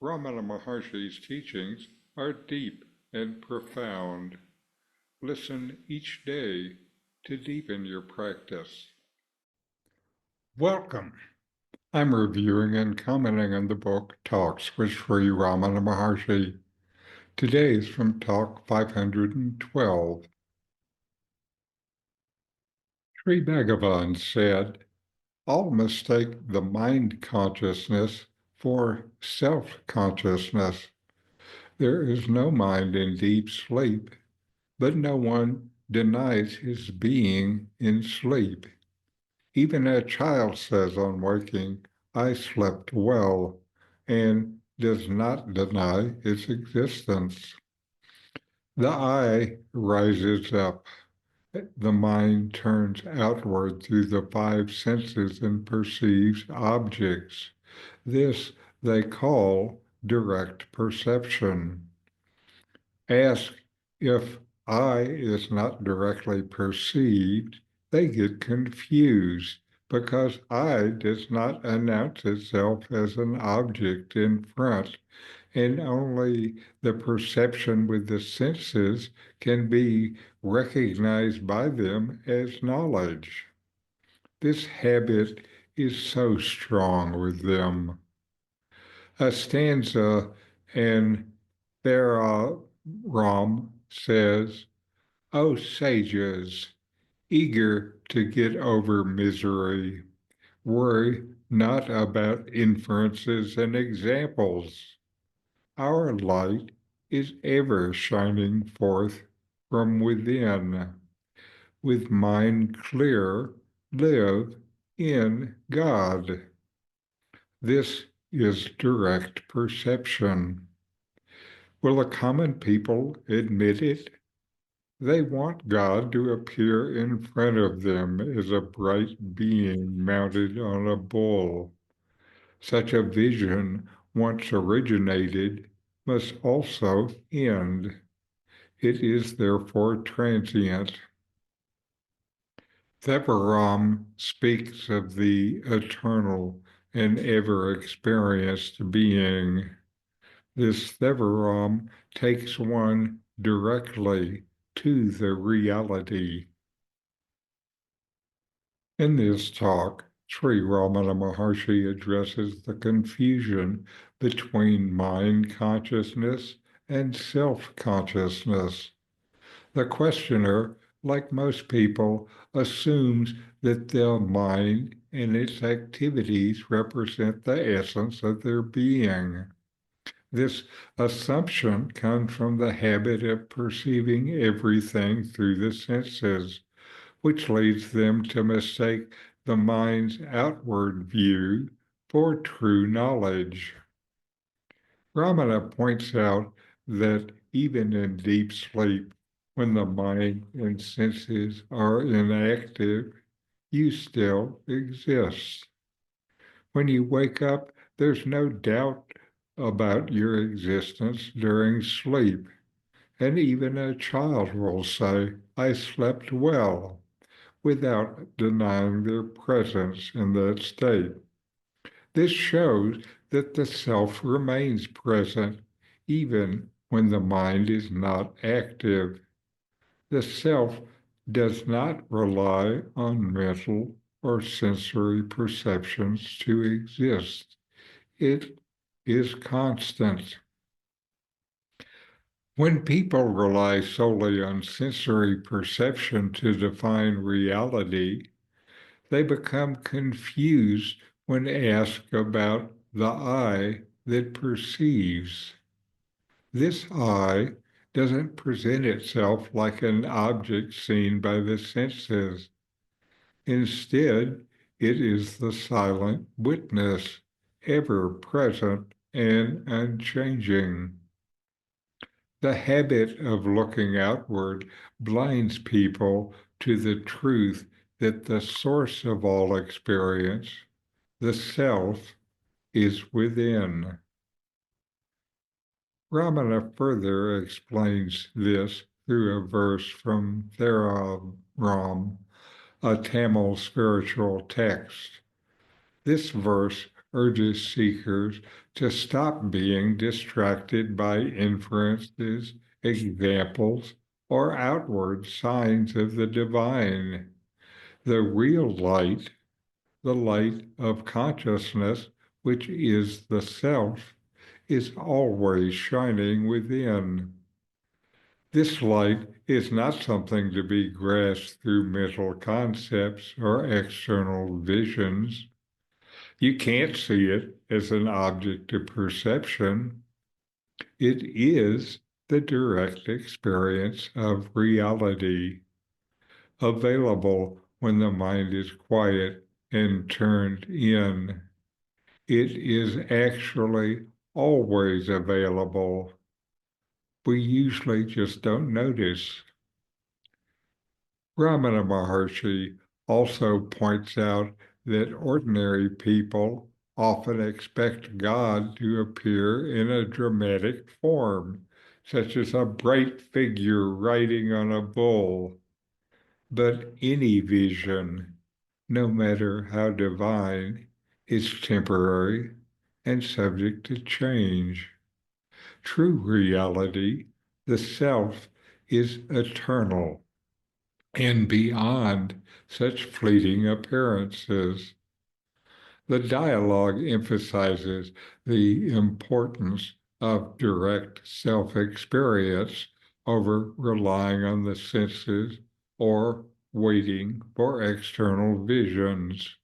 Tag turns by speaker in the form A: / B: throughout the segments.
A: Ramana Maharshi's teachings are deep and profound. Listen each day to deepen your practice. Welcome. I'm reviewing and commenting on the book Talks with Sri Ramana Maharshi. Today is from Talk 512. Sri Bhagavan said, all mistake the mind consciousness for self-consciousness. There is no mind in deep sleep, but no one denies his being in sleep. Even a child says on waking, I slept well, and does not deny its existence. The I rises up. The mind turns outward through the five senses and perceives objects. This they call direct perception. Ask if I is not directly perceived, they get confused because I does not announce itself as an object in front, and only the perception with the senses can be recognized by them as knowledge. This habit is so strong with them. A stanza in Thevaram says, O sages, eager to get over misery, worry not about inferences and examples. Our light is ever shining forth from within. With mind clear, live in God. This is direct perception. Will the common people admit it? They want God to appear in front of them as a bright being mounted on a bull. Such a vision, once originated, must also end. It is therefore transient. Thevaram speaks of the eternal and ever-experienced being. This Thevaram takes one directly to the reality. In this talk, Sri Ramana Maharshi addresses the confusion between mind consciousness and self-consciousness. The questioner, like most people, assumes that the mind and its activities represent the essence of their being. This assumption comes from the habit of perceiving everything through the senses, which leads them to mistake the mind's outward view for true knowledge. Ramana points out that even in deep sleep, when the mind and senses are inactive, you still exist. When you wake up, there's no doubt about your existence during sleep, and even a child will say, I slept well, without denying their presence in that state. This shows that the self remains present even when the mind is not active. The self does not rely on mental or sensory perceptions to exist. It is constant. When people rely solely on sensory perception to define reality, they become confused when asked about the I that perceives. This I doesn't present itself like an object seen by the senses. Instead, it is the silent witness, ever present and unchanging. The habit of looking outward blinds people to the truth that the source of all experience, the self, is within. Ramana further explains this through a verse from Thevaram, a Tamil spiritual text. This verse urges seekers to stop being distracted by inferences, examples, or outward signs of the divine. The real light, the light of consciousness, which is the self, is always shining within. This light is not something to be grasped through mental concepts or external visions. You can't see it as an object of perception. It is the direct experience of reality, available when the mind is quiet and turned in. It is actually always available. We usually just don't notice. Ramana Maharshi also points out that ordinary people often expect God to appear in a dramatic form, such as a bright figure riding on a bull. But any vision, no matter how divine, is temporary and subject to change. True reality, the self, is eternal and beyond such fleeting appearances. The dialogue emphasizes the importance of direct self-experience over relying on the senses or waiting for external visions.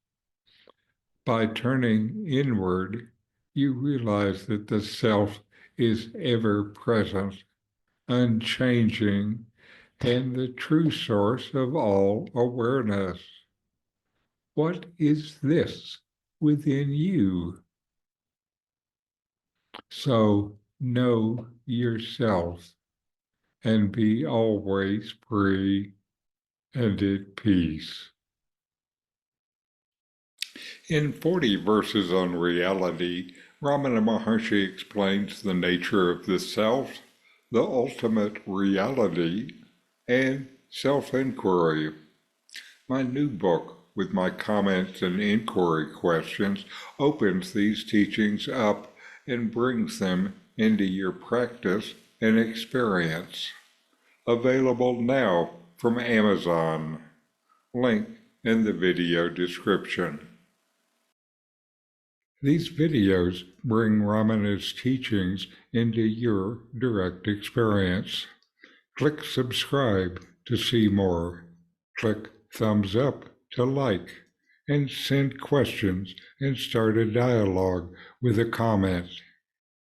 A: By turning inward, you realize that the self is ever present, unchanging, and the true source of all awareness. What is this within you? So know yourself and be always free and at peace. In 40 verses on reality, Ramana Maharshi explains the nature of the self, the ultimate reality, and self-inquiry. My new book, with my comments and inquiry questions, opens these teachings up and brings them into your practice and experience. Available now from Amazon. Link in the video description. These videos bring Ramana's teachings into your direct experience. Click subscribe to see more. Click thumbs up to like, and send questions and start a dialogue with a comment